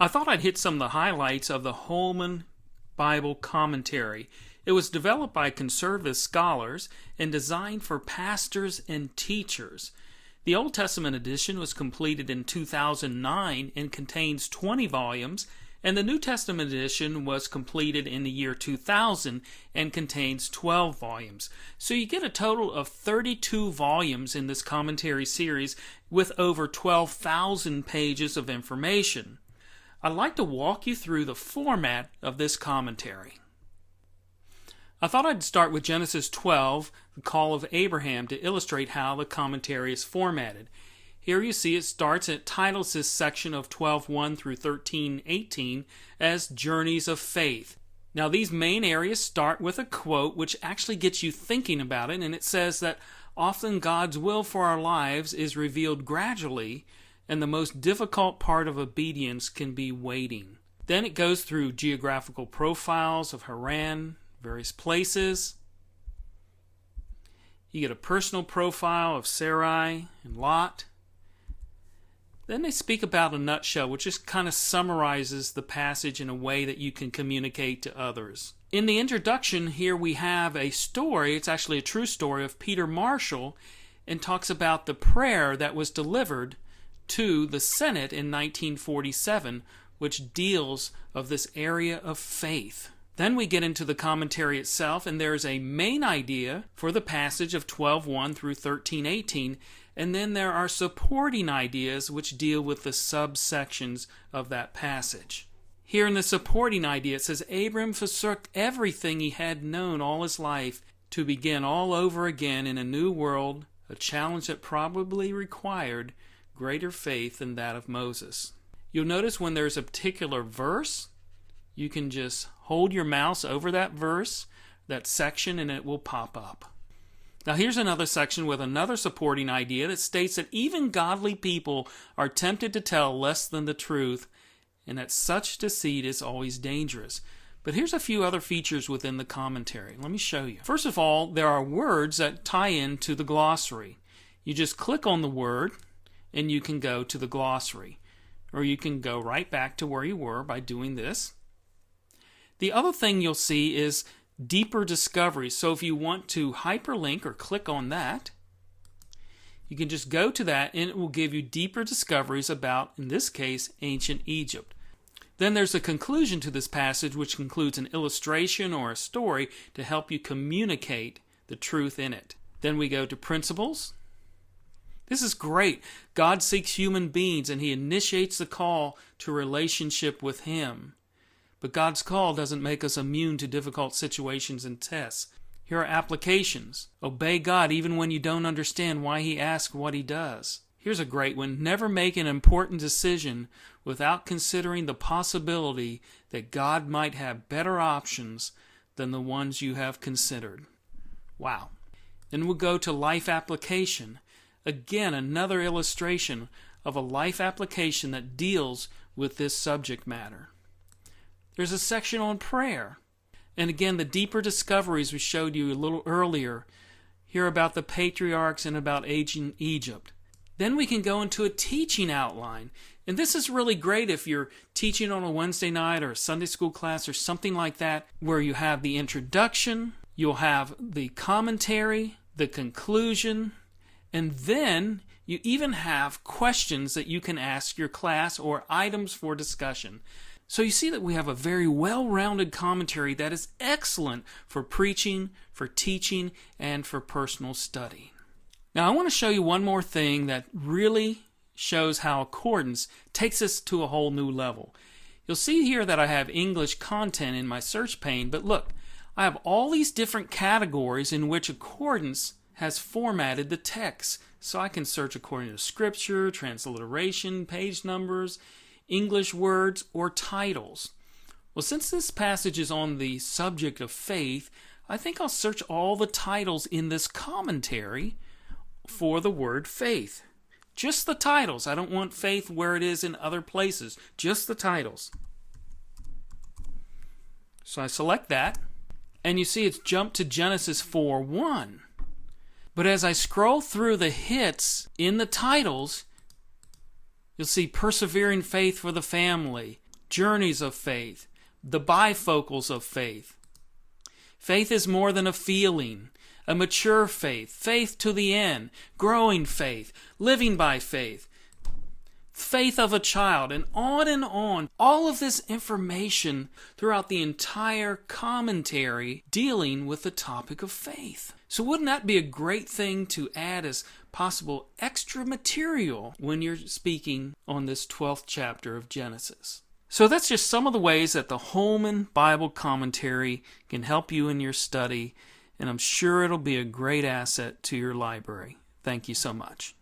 I thought I'd hit some of the highlights of the Holman Bible Commentary. It was developed by conservative scholars and designed for pastors and teachers. The Old Testament edition was completed in 2009 and contains 20 volumes, and the New Testament edition was completed in the year 2000 and contains 12 volumes. So you get a total of 32 volumes in this commentary series with over 12,000 pages of information. I'd like to walk you through the format of this commentary. I thought I'd start with Genesis 12, the call of Abraham, to illustrate how the commentary is formatted. Here you see it titles this section of 12:1 through 13:18 as Journeys of Faith. Now these main areas start with a quote which actually gets you thinking about it, and it says that often God's will for our lives is revealed gradually, and the most difficult part of obedience can be waiting. Then it goes through geographical profiles of Haran, various places. You get a personal profile of Sarai and Lot. Then they speak about a nutshell, which just kind of summarizes the passage in a way that you can communicate to others. In the introduction here we have a story, it's actually a true story, of Peter Marshall, and talks about the prayer that was delivered to the Senate in 1947, which deals of this area of faith. Then we get into the commentary itself, and there's a main idea for the passage of 12:1 through 13:18, and then there are supporting ideas which deal with the subsections of that passage. Here in the supporting idea it says, Abram forsook everything he had known all his life to begin all over again in a new world, a challenge that probably required greater faith than that of Moses. You'll notice when there's a particular verse, you can just hold your mouse over that verse, that section, and it will pop up. Now here's another section with another supporting idea that states that even godly people are tempted to tell less than the truth, and that such deceit is always dangerous. But here's a few other features within the commentary. Let me show you. First of all, there are words that tie into the glossary. You just click on the word, and you can go to the glossary. Or you can go right back to where you were by doing this. The other thing you'll see is deeper discoveries. So if you want to hyperlink or click on that, you can just go to that and it will give you deeper discoveries about, in this case, ancient Egypt. Then there's a conclusion to this passage which includes an illustration or a story to help you communicate the truth in it. Then we go to principles. This is great. God seeks human beings and He initiates the call to relationship with Him. But God's call doesn't make us immune to difficult situations and tests. Here are applications. Obey God even when you don't understand why He asks what He does. Here's a great one. Never make an important decision without considering the possibility that God might have better options than the ones you have considered. Wow. Then we'll go to life application. Again, another illustration of a life application that deals with this subject matter. There's a section on prayer. And again, the deeper discoveries we showed you a little earlier, here about the patriarchs and about ancient Egypt. Then we can go into a teaching outline. And this is really great if you're teaching on a Wednesday night or a Sunday school class or something like that, where you have the introduction, you'll have the commentary, the conclusion, and then you even have questions that you can ask your class or items for discussion. So you see that we have a very well-rounded commentary that is excellent for preaching, for teaching, and for personal study. Now I want to show you one more thing that really shows how accordance takes us to a whole new level. You'll see here that I have English content in my search pane, but look, I have all these different categories in which accordance has formatted the text. So I can search according to scripture, transliteration, page numbers, English words, or titles. Well, since this passage is on the subject of faith, I think I'll search all the titles in this commentary for the word faith. Just the titles. I don't want faith where it is in other places. Just the titles. So I select that, and you see it's jumped to Genesis 4:1. But as I scroll through the hits in the titles, you'll see persevering faith for the family, journeys of faith, the bifocals of faith. Faith is more than a feeling, a mature faith, faith to the end, growing faith, living by faith, faith of a child, and on and on. All of this information throughout the entire commentary dealing with the topic of faith. So wouldn't that be a great thing to add as possible extra material when you're speaking on this 12th chapter of Genesis? So that's just some of the ways that the Holman Bible Commentary can help you in your study, and I'm sure it'll be a great asset to your library. Thank you so much.